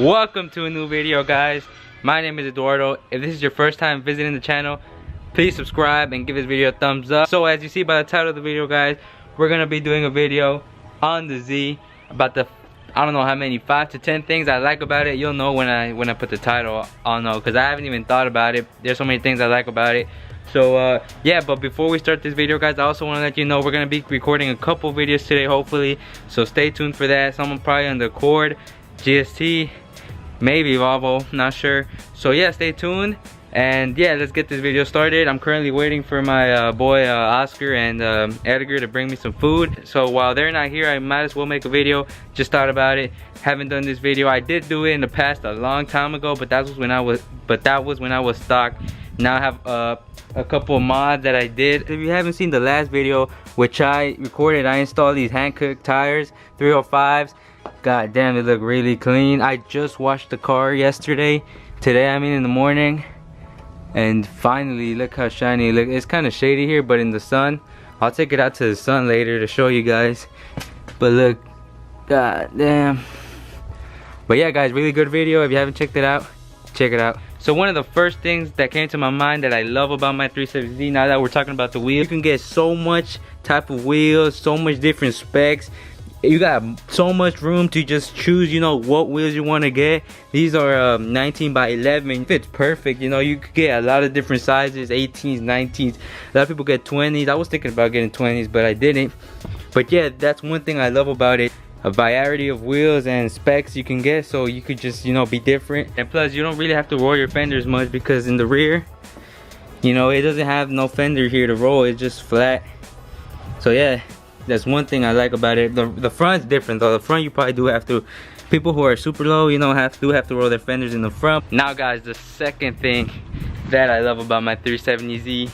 Welcome to a new video, guys. My name is Eduardo. If this is your first time visiting the channel, please subscribe and give this video a thumbs up. So as you see by the title of the video, guys, we're gonna be doing a video on the Z about the, I don't know how many, 5 to 10 things I like about it. You'll know when I put the title. I'll know, because I haven't even thought about it. There's so many things I like about it. So yeah, but before we start this video, guys, I also want to let you know we're gonna be recording a couple videos today, hopefully, so stay tuned for that. Someone probably on the Cord, GST, maybe Volvo, not sure. So yeah, stay tuned, and yeah, let's get this video started. I'm currently waiting for my boy Oscar and Edgar to bring me some food. So while they're not here, I might as well make a video. Just thought about it. Haven't done this video. I did do it in the past a long time ago, but that was when I was stock. Now I have a couple of mods that I did. If you haven't seen the last video, which I recorded, I installed these Hankook tires, 305s. God damn, they look really clean. I just washed the car yesterday. Today, I mean in the morning. And finally, look how shiny it looks. It's kind of shady here, but in the sun. I'll take it out to the sun later to show you guys. But look, god damn. But yeah, guys, really good video. If you haven't checked it out, check it out. So one of the first things that came to my mind that I love about my 370Z, now that we're talking about the wheels, you can get so much type of wheels, so much different specs. You got so much room to just choose, you know, what wheels you want to get. These are 19 by 11, fits perfect. You know, you could get a lot of different sizes, 18s, 19s. A lot of people get 20s. I was thinking about getting 20s, but I didn't. But yeah, that's one thing I love about it. A variety of wheels and specs you can get, so you could just, you know, be different. And plus, you don't really have to roll your fenders much, because in the rear, you know, it doesn't have no fender here to roll. It's just flat. So yeah, that's one thing I like about it. The front's different though. The front, you probably do have to, people who are super low, you know, have to roll their fenders in the front. Now guys, the second thing that I love about my 370Z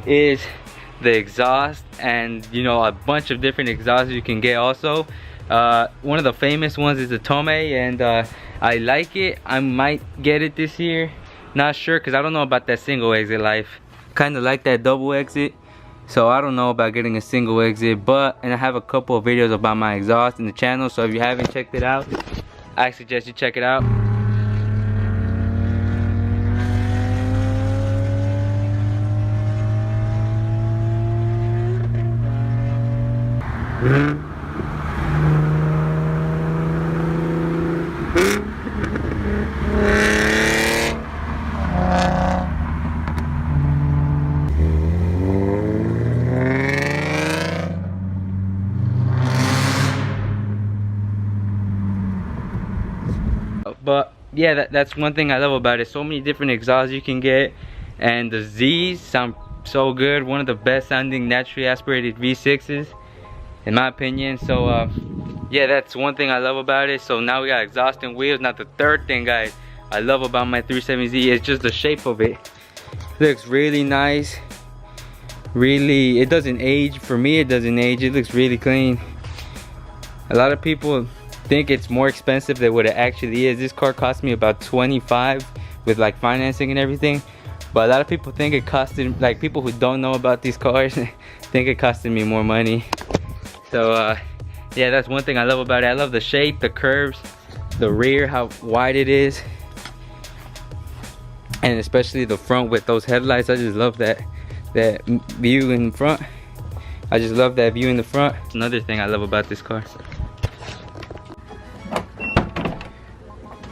is the exhaust, and you know, a bunch of different exhausts you can get also. One of the famous ones is the Tomei, and I like it. I might get it this year, not sure, because I don't know about that single exit life. Kind of like that double exit, so I don't know about getting a single exit. And I have a couple of videos about my exhaust in the channel, so if you haven't checked it out, I suggest you check it out. But yeah, that's one thing I love about it. So many different exhausts you can get, and the Z's sound so good. One of the best sounding naturally aspirated V6s in my opinion. So yeah, that's one thing I love about it. So now we got exhaust and wheels. Now the third thing, guys, I love about my 370Z is just the shape of it. Looks really nice. Really, it doesn't age. For me, it doesn't age. It looks really clean. A lot of people think it's more expensive than what it actually is. This car cost me about 25 with like financing and everything, but a lot of people think it costed, like people who don't know about these cars think it costed me more money. So yeah, that's one thing I love about it. I love the shape, the curves, the rear, how wide it is, and especially the front with those headlights. I just love that view in the front. I just love that view in the front. Another thing I love about this car.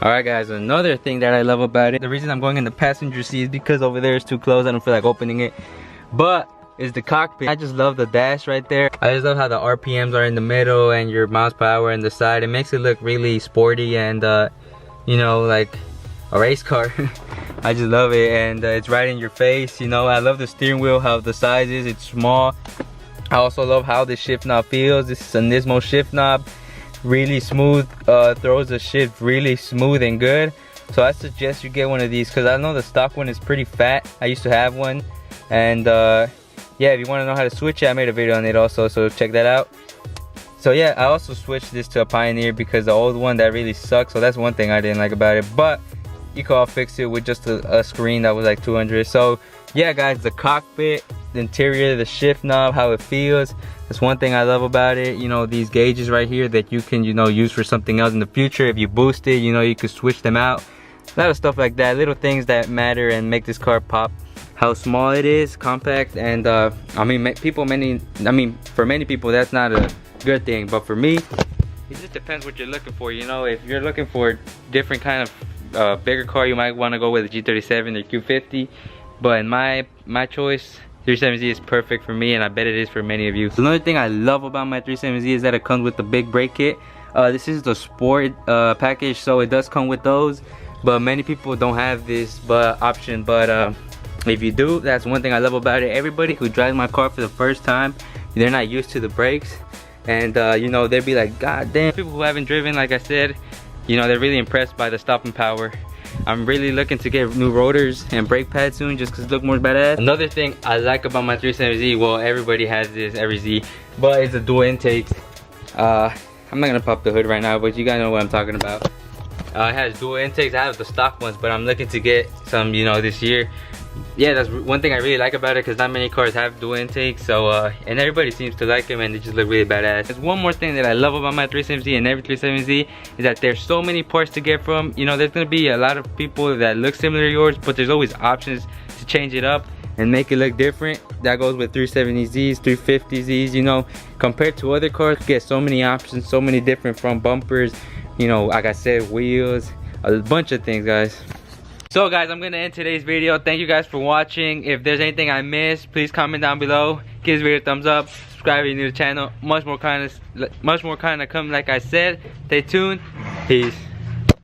Alright guys, another thing that I love about it, the reason I'm going in the passenger seat is because over there is too close. I don't feel like opening it. But is the cockpit. I just love the dash right there. I just love how the RPMs are in the middle and your miles per hour in the side. It makes it look really sporty and you know, like a race car. I just love it, and it's right in your face. You know, I love the steering wheel, how the size is. It's small. I also love how the shift knob feels. This is a Nismo shift knob. Really smooth, throws the shift really smooth and good. So I suggest you get one of these, because I know the stock one is pretty fat. I used to have one, and yeah, if you want to know how to switch it, I made a video on it also, so check that out. So yeah, I also switched this to a Pioneer because the old one, that really sucks. So that's one thing I didn't like about it, but you can all fix it with just a screen that was like 200. So yeah guys, the cockpit the interior, the shift knob, how it feels. That's one thing I love about it. You know, these gauges right here that you can, you know, use for something else in the future. If you boost it, you know, you could switch them out. A lot of stuff like that, little things that matter and make this car pop. How small it is, compact, and I mean, for many people that's not a good thing, but for me, it just depends what you're looking for. You know, if you're looking for different kind of bigger car, you might want to go with a G37 or Q50. But in my choice, 370Z is perfect for me, and I bet it is for many of you. So another thing I love about my 370Z is that it comes with the big brake kit. This is the sport package, so it does come with those. But many people don't have this option. But if you do, that's one thing I love about it. Everybody who drives my car for the first time, they're not used to the brakes. And you know, they'd be like, God damn. People who haven't driven, like I said, you know, they're really impressed by the stopping power. I'm really looking to get new rotors and brake pads soon, just because it look more badass. Another thing I like about my 370Z, well, everybody has this, every Z, but it's a dual intake. I'm not gonna pop the hood right now, but you guys know what I'm talking about. It has dual intakes. I have the stock ones, but I'm looking to get some, you know, this year. Yeah, that's one thing I really like about it, because not many cars have dual intakes. So and everybody seems to like them, and they just look really badass. There's one more thing that I love about my 370Z and every 370Z is that there's so many parts to get from. You know, there's gonna be a lot of people that look similar to yours, but there's always options to change it up and make it look different. That goes with 370Zs, 350Zs. You know, compared to other cars, you get so many options, so many different front bumpers. You know, like I said, wheels, a bunch of things, guys. So guys, I'm gonna end today's video. Thank you guys for watching. If there's anything I missed, please comment down below. Give this video a thumbs up. Subscribe if you're new to the channel. Much more kind of coming, like I said. Stay tuned. Peace.